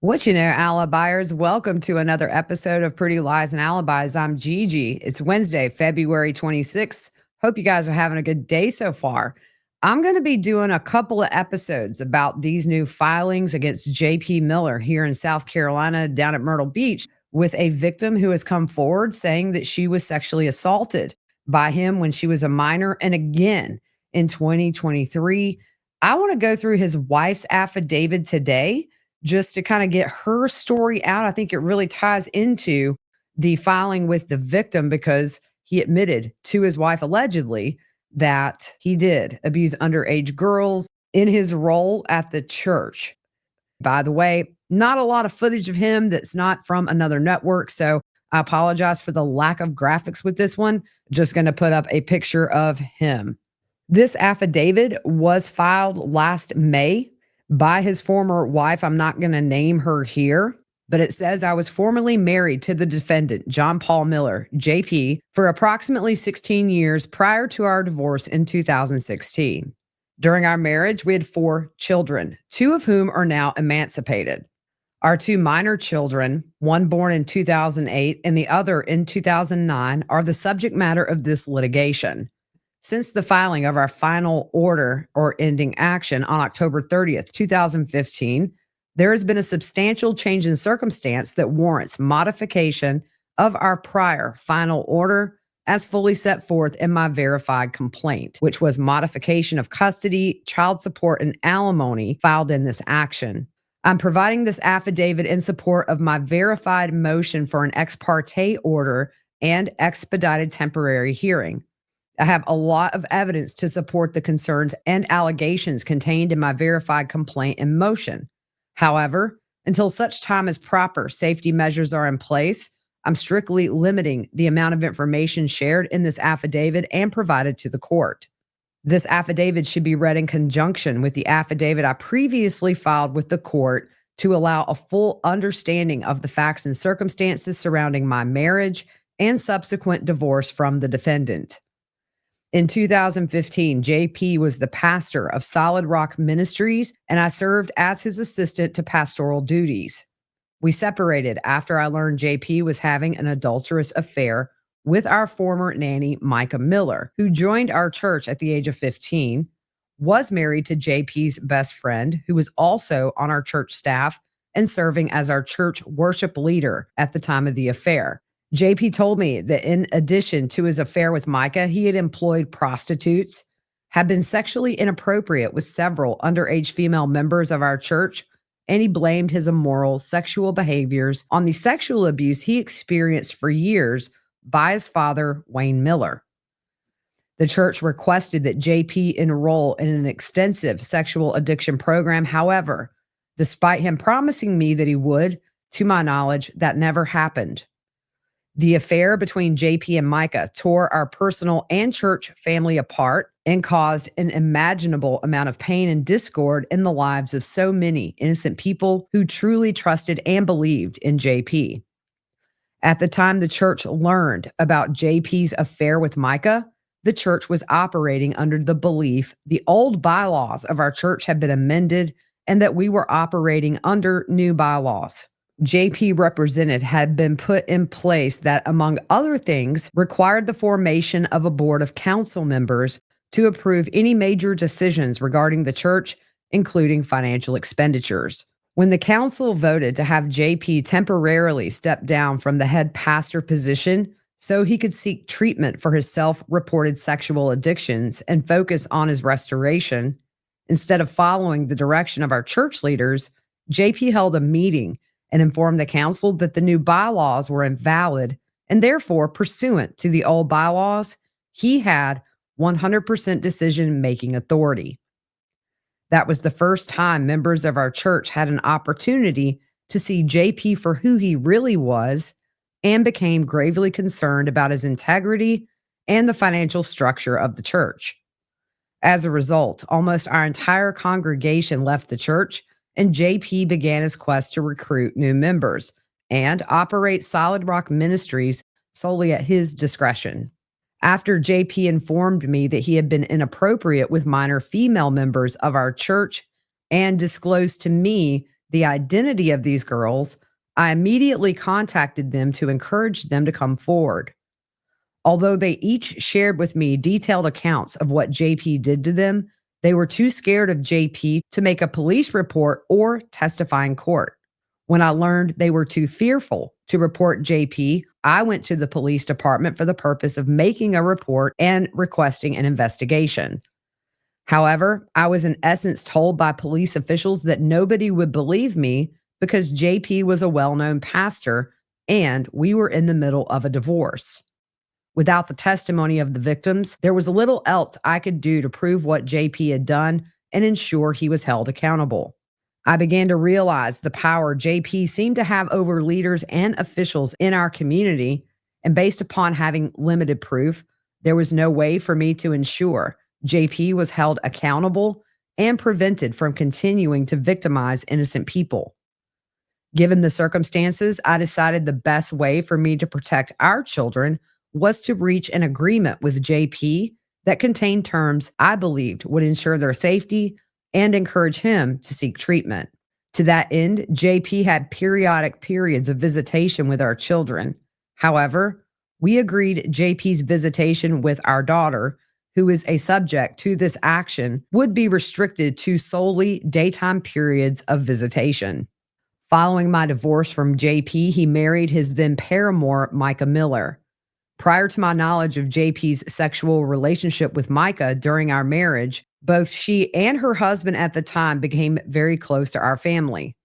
What you know, alibis, welcome to another episode of Pretty Lies and Alibis. I'm Gigi. It's Wednesday, February 26th. Hope you guys are having a good day so far. I'm going to be doing a couple of episodes about these new filings against JP Miller here in South Carolina, down at Myrtle Beach, with a victim who has come forward saying that she was sexually assaulted by him when she was a minor and again in 2023. I want to go through his wife's affidavit today just to kind of get her story out. I think it really ties into the filing with the victim because he admitted to his wife allegedly that he did abuse underage girls in his role at the church. By the way, not a lot of footage of him that's not from another network. So I apologize for the lack of graphics with this one. Just going to put up a picture of him. This affidavit was filed last May by his former wife. I'm not going to name her here, but it says I was formerly married to the defendant, John Paul Miller, JP, for approximately 16 years prior to our divorce in 2016. During our marriage, we had 4 children, 2 of whom are now emancipated. Our 2 minor children, one born in 2008 and the other in 2009, are the subject matter of this litigation. Since the filing of our final order or ending action on October 30th, 2015, there has been a substantial change in circumstance that warrants modification of our prior final order as fully set forth in my verified complaint, which was modification of custody, child support, and alimony filed in this action. I'm providing this affidavit in support of my verified motion for an ex parte order and expedited temporary hearing. I have a lot of evidence to support the concerns and allegations contained in my verified complaint and motion. However, until such time as proper safety measures are in place, I'm strictly limiting the amount of information shared in this affidavit and provided to the court. This affidavit should be read in conjunction with the affidavit I previously filed with the court to allow a full understanding of the facts and circumstances surrounding my marriage and subsequent divorce from the defendant. In 2015, JP was the pastor of Solid Rock Ministries, and I served as his assistant to pastoral duties. We separated after I learned JP was having an adulterous affair with our former nanny, Micah Miller, who joined our church at the age of 15, was married to JP's best friend, who was also on our church staff and serving as our church worship leader at the time of the affair. JP told me that in addition to his affair with Micah, he had employed prostitutes, had been sexually inappropriate with several underage female members of our church, and he blamed his immoral sexual behaviors on the sexual abuse he experienced for years by his father, Wayne Miller. The church requested that JP enroll in an extensive sexual addiction program. However, despite him promising me that he would, to my knowledge, that never happened. The affair between JP and Micah tore our personal and church family apart and caused an imaginable amount of pain and discord in the lives of so many innocent people who truly trusted and believed in JP. At the time the church learned about JP's affair with Micah, the church was operating under the belief the old bylaws of our church had been amended and that we were operating under new bylaws. JP represented had been put in place that, among other things, required the formation of a board of council members to approve any major decisions regarding the church, including financial expenditures. When the council voted to have JP temporarily step down from the head pastor position so he could seek treatment for his self-reported sexual addictions and focus on his restoration, instead of following the direction of our church leaders, JP held a meeting and informed the council that the new bylaws were invalid and therefore, pursuant to the old bylaws, he had 100% decision-making authority. That was the first time members of our church had an opportunity to see JP for who he really was and became gravely concerned about his integrity and the financial structure of the church. As a result, almost our entire congregation left the church, and JP began his quest to recruit new members and operate Solid Rock Ministries solely at his discretion. After JP informed me that he had been inappropriate with minor female members of our church and disclosed to me the identity of these girls, I immediately contacted them to encourage them to come forward. Although they each shared with me detailed accounts of what JP did to them, they were too scared of JP to make a police report or testify in court. When I learned they were too fearful to report JP, I went to the police department for the purpose of making a report and requesting an investigation. However, I was in essence told by police officials that nobody would believe me because JP was a well known pastor and we were in the middle of a divorce. Without the testimony of the victims, there was little else I could do to prove what JP had done and ensure he was held accountable. I began to realize the power JP seemed to have over leaders and officials in our community, and based upon having limited proof, there was no way for me to ensure JP was held accountable and prevented from continuing to victimize innocent people. Given the circumstances, I decided the best way for me to protect our children was to reach an agreement with JP that contained terms I believed would ensure their safety and encourage him to seek treatment. To that end, JP had periodic periods of visitation with our children. However, we agreed JP's visitation with our daughter, who is a subject to this action, would be restricted to solely daytime periods of visitation. Following my divorce from JP, he married his then paramour, Micah Miller. Prior to my knowledge of JP's sexual relationship with Micah during our marriage, both she and her husband at the time became very close to our family.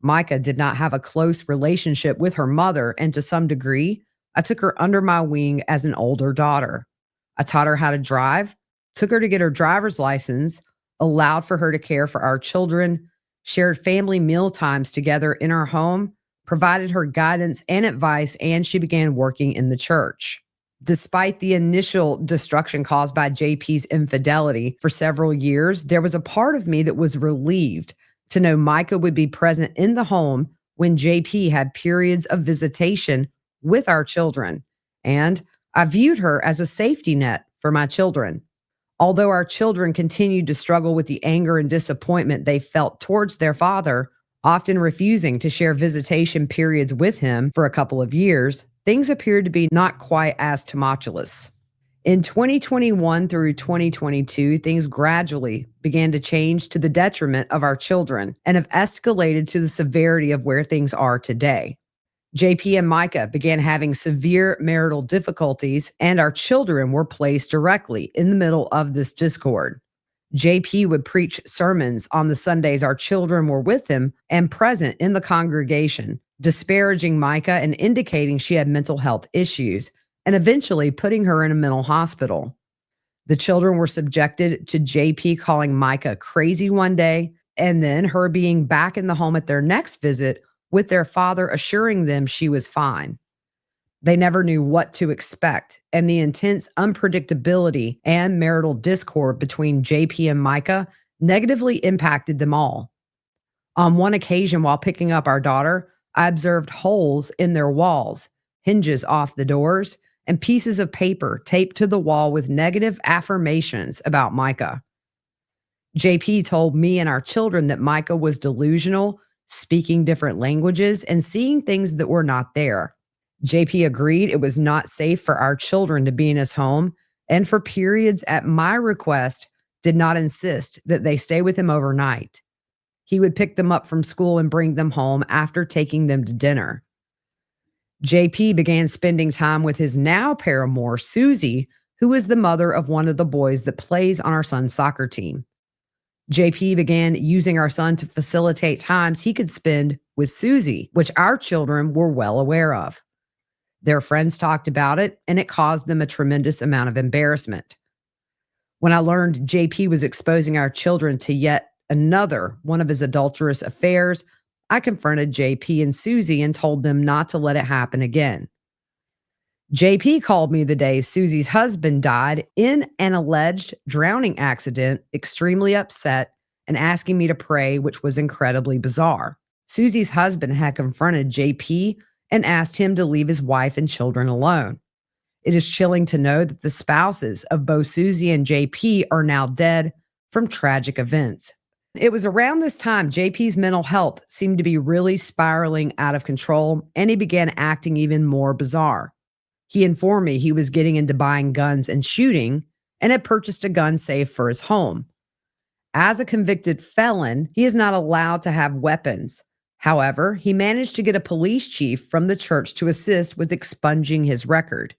Micah did not have a close relationship with her mother, and to some degree, I took her under my wing as an older daughter. I taught her how to drive, took her to get her driver's license, allowed for her to care for our children, shared family meal times together in our home, provided her guidance and advice, and she began working in the church. Despite the initial destruction caused by JP's infidelity for several years, there was a part of me that was relieved to know Micah would be present in the home when JP had periods of visitation with our children, and I viewed her as a safety net for my children. Although our children continued to struggle with the anger and disappointment they felt towards their father, often refusing to share visitation periods with him for a couple of years, things appeared to be not quite as tumultuous. In 2021 through 2022, things gradually began to change to the detriment of our children and have escalated to the severity of where things are today. JP and Micah began having severe marital difficulties, and our children were placed directly in the middle of this discord. JP would preach sermons on the Sundays our children were with him and present in the congregation, disparaging Micah and indicating she had mental health issues, and eventually putting her in a mental hospital. The children were subjected to JP calling Micah crazy one day, and then her being back in the home at their next visit with their father assuring them she was fine. They never knew what to expect, and the intense unpredictability and marital discord between JP and Micah negatively impacted them all. On one occasion, while picking up our daughter, I observed holes in their walls, hinges off the doors, and pieces of paper taped to the wall with negative affirmations about Micah. JP told me and our children that Micah was delusional, speaking different languages, and seeing things that were not there. JP agreed it was not safe for our children to be in his home, and for periods at my request, did not insist that they stay with him overnight. He would pick them up from school and bring them home after taking them to dinner. JP began spending time with his now paramour, Susie, who is the mother of one of the boys that plays on our son's soccer team. JP began using our son to facilitate times he could spend with Susie, which our children were well aware of. Their friends talked about it, and it caused them a tremendous amount of embarrassment. When I learned JP was exposing our children to yet another one of his adulterous affairs, I confronted JP and Susie and told them not to let it happen again. JP called me the day Susie's husband died in an alleged drowning accident, extremely upset and asking me to pray, which was incredibly bizarre. Susie's husband had confronted JP and asked him to leave his wife and children alone. It is chilling to know that the spouses of both Susie and JP are now dead from tragic events. It was around this time JP's mental health seemed to be really spiraling out of control, and he began acting even more bizarre. He informed me he was getting into buying guns and shooting and had purchased a gun safe for his home. As a convicted felon, he is not allowed to have weapons. However, he managed to get a police chief from the church to assist with expunging his record.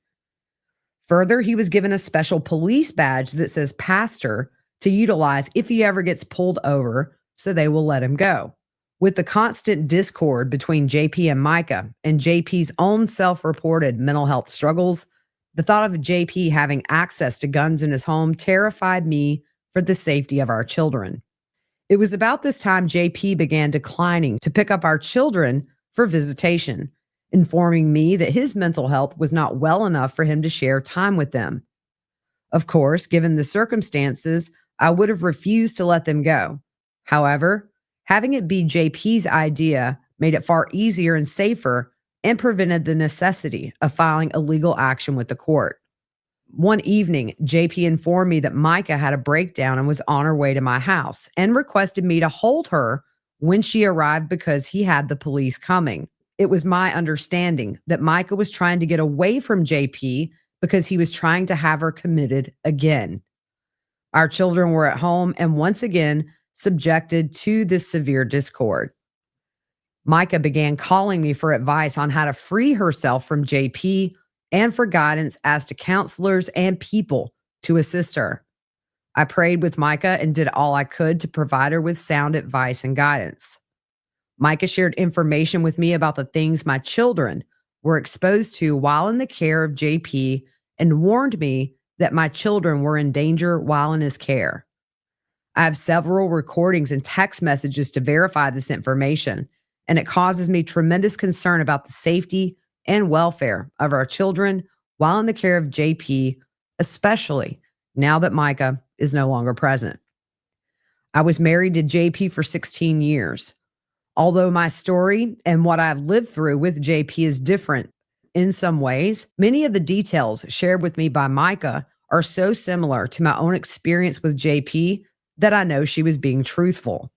Further, he was given a special police badge that says pastor to utilize if he ever gets pulled over, so they will let him go. With the constant discord between JP and Micah and JP's own self reported mental health struggles, the thought of JP having access to guns in his home terrified me for the safety of our children. It was about this time JP began declining to pick up our children for visitation, informing me that his mental health was not well enough for him to share time with them. Of course, given the circumstances, I would have refused to let them go. However, having it be JP's idea made it far easier and safer and prevented the necessity of filing a legal action with the court. One evening, JP informed me that Micah had a breakdown and was on her way to my house and requested me to hold her when she arrived because he had the police coming. It was my understanding that Micah was trying to get away from JP because he was trying to have her committed again. Our children were at home and once again subjected to this severe discord. Micah began calling me for advice on how to free herself from JP and for guidance as to counselors and people to assist her. I prayed with Micah and did all I could to provide her with sound advice and guidance. Micah shared information with me about the things my children were exposed to while in the care of JP and warned me that my children were in danger while in his care. I have several recordings and text messages to verify this information, and it causes me tremendous concern about the safety and welfare of our children while in the care of JP, especially now that Micah is no longer present. I was married to JP for 16 years. Although my story and what I've lived through with JP is different in some ways, many of the details shared with me by Micah are so similar to my own experience with JP that I know she was being truthful.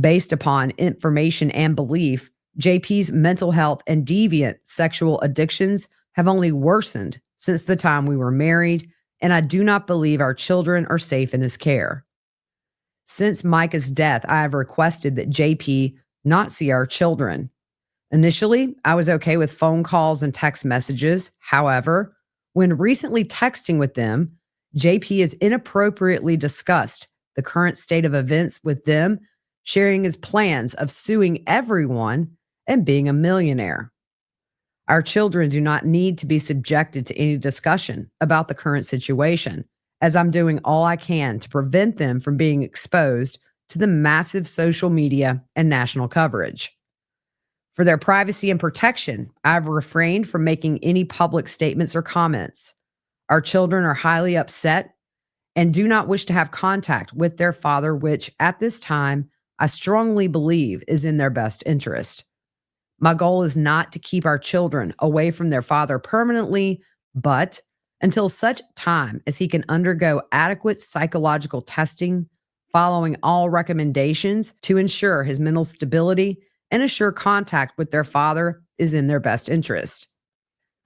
Based upon information and belief, JP's mental health and deviant sexual addictions have only worsened since the time we were married, and I do not believe our children are safe in his care. Since Micah's death, I have requested that JP not see our children. Initially, I was okay with phone calls and text messages. However, when recently texting with them, JP has inappropriately discussed the current state of events with them, sharing his plans of suing everyone and being a millionaire. Our children do not need to be subjected to any discussion about the current situation, as I'm doing all I can to prevent them from being exposed to the massive social media and national coverage. For their privacy and protection, I've refrained from making any public statements or comments. Our children are highly upset and do not wish to have contact with their father, which at this time I strongly believe is in their best interest. My goal is not to keep our children away from their father permanently, but until such time as he can undergo adequate psychological testing, following all recommendations to ensure his mental stability and assure contact with their father is in their best interest.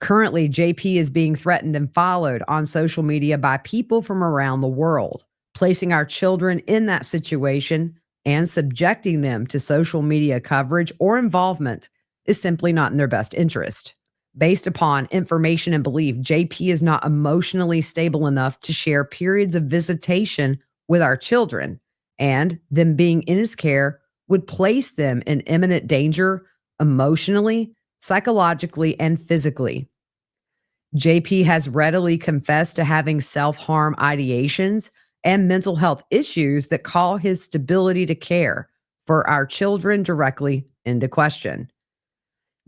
Currently, JP is being threatened and followed on social media by people from around the world. Placing our children in that situation and subjecting them to social media coverage or involvement is simply not in their best interest. Based upon information and belief, JP is not emotionally stable enough to share periods of visitation with our children, and them being in his care would place them in imminent danger emotionally, psychologically, and physically. JP has readily confessed to having self-harm ideations and mental health issues that call his stability to care for our children directly into question.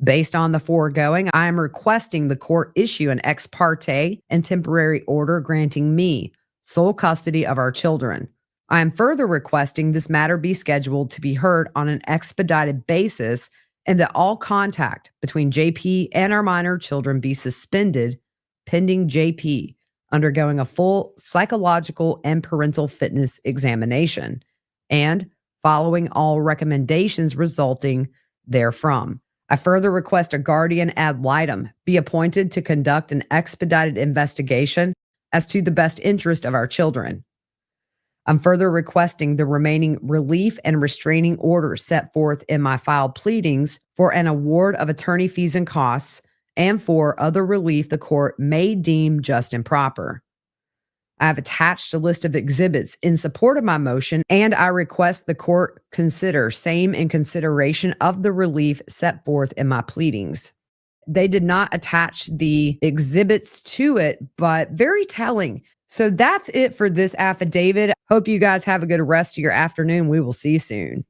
Based on the foregoing, I am requesting the court issue an ex parte and temporary order granting me sole custody of our children. I am further requesting this matter be scheduled to be heard on an expedited basis and that all contact between JP and our minor children be suspended pending JP undergoing a full psychological and parental fitness examination. and following all recommendations resulting therefrom. I further request a guardian ad litem be appointed to conduct an expedited investigation as to the best interest of our children. I'm further requesting the remaining relief and restraining orders set forth in my filed pleadings for an award of attorney fees and costs and for other relief the court may deem just and proper. I have attached a list of exhibits in support of my motion, and I request the court consider same in consideration of the relief set forth in my pleadings. They did not attach the exhibits to it, but very telling. So that's it for this affidavit. Hope you guys have a good rest of your afternoon. We will see you soon.